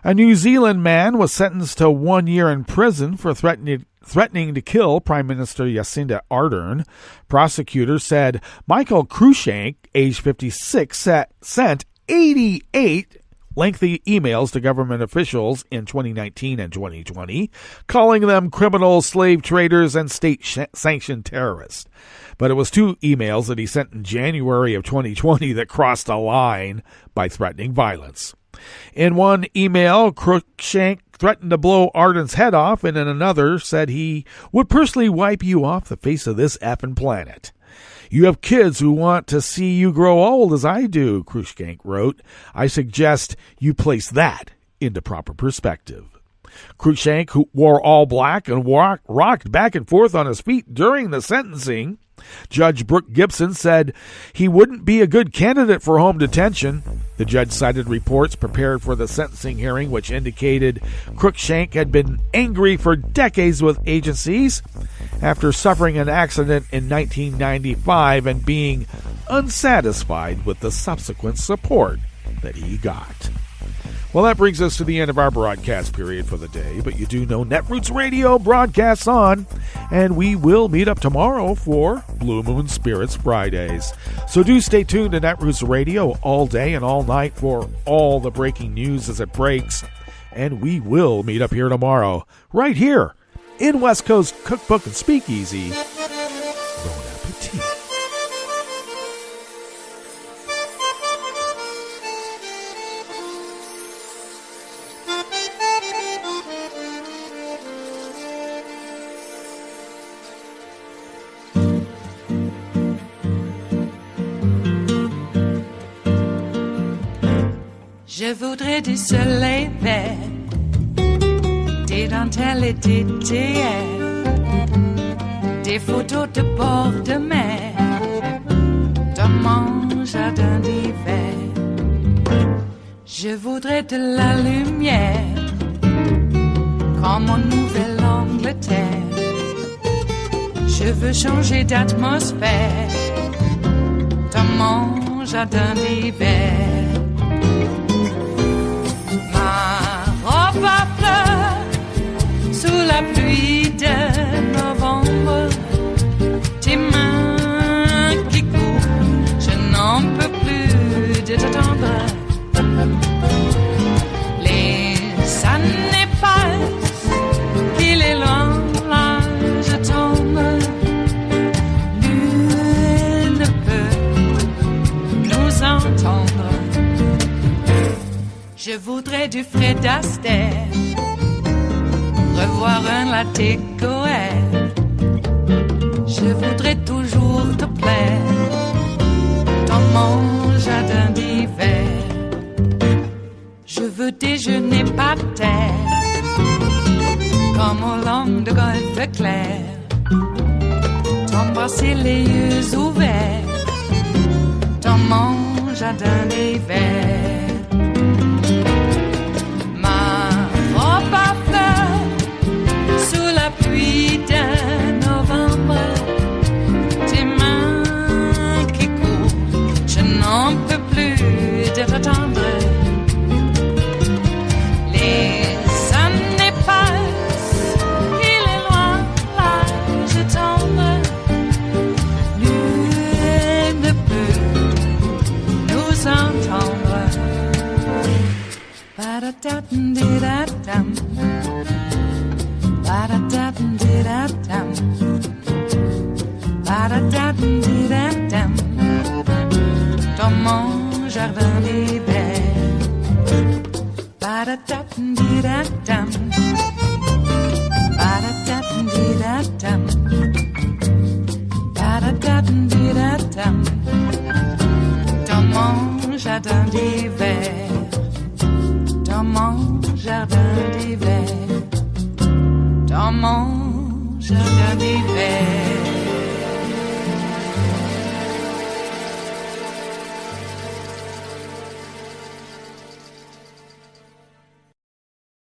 A New Zealand man was sentenced to 1 year in prison for threatening to kill Prime Minister Jacinda Ardern. Prosecutors said Michael Cruikshank, age 56, sent 88 lengthy emails to government officials in 2019 and 2020, calling them criminals, slave traders, and state-sanctioned terrorists. But it was 2 emails that he sent in January of 2020 that crossed a line by threatening violence. In one email, Cruikshank threatened to blow Ardern's head off, and in another said he would personally wipe you off the face of this effing planet. You have kids who want to see you grow old as I do, Cruikshank wrote. I suggest you place that into proper perspective. Cruikshank, who wore all black and rocked back and forth on his feet during the sentencing. Judge Brooke Gibson said he wouldn't be a good candidate for home detention. The judge cited reports prepared for the sentencing hearing which indicated Cruikshank had been angry for decades with agencies after suffering an accident in 1995 and being unsatisfied with the subsequent support that he got. Well, that brings us to the end of our broadcast period for the day, but you do know Netroots Radio broadcasts on, and we will meet up tomorrow for Blue Moon Spirits Fridays. So do stay tuned to Netroots Radio all day and all night for all the breaking news as it breaks, and we will meet up here tomorrow, right here in West Coast Cookbook and Speakeasy. Bon appetit. Je voudrais du soleil vert, des dentelles et des théères, des photos de bord de mer, dans mon jardin d'hiver. Je voudrais de la lumière, comme en Nouvelle-Angleterre. Je veux changer d'atmosphère, dans mon jardin d'hiver. Ma robe à fleurs sous la pluie de novembre, tes mains qui courent, je n'en peux plus de t'attendre. Les années passent, qu'il est loin, là je tombe. Nul ne peut nous entendre. Je voudrais du Fred Astaire, revoir un latte Goël. Je voudrais toujours te plaire dans mon jardin d'hiver. Je veux déjeuner par terre, comme au long de golfe clair, t'embrasser les yeux ouverts dans mon jardin d'hiver. Pluie de novembre, tes mains qui courent, je n'en peux plus de t'attendre. Les années passent, il est loin, là je tombe. Nul ne peut nous entendre. Ba-da-da-dum-di-da-dum. Ba-da-da-dum-di-da-dum. Ba-da-da-dum-di-da-dum. Dans mon jardin d'hiver. Ba-da-da-dum-di-da-dum. Ba-da-da-dum-di-da-dum. Ba-da-da-dum-di-da-dum. Dans mon jardin d'hiver. Dans mon jardin d'hiver. Dans mon jardin d'hiver.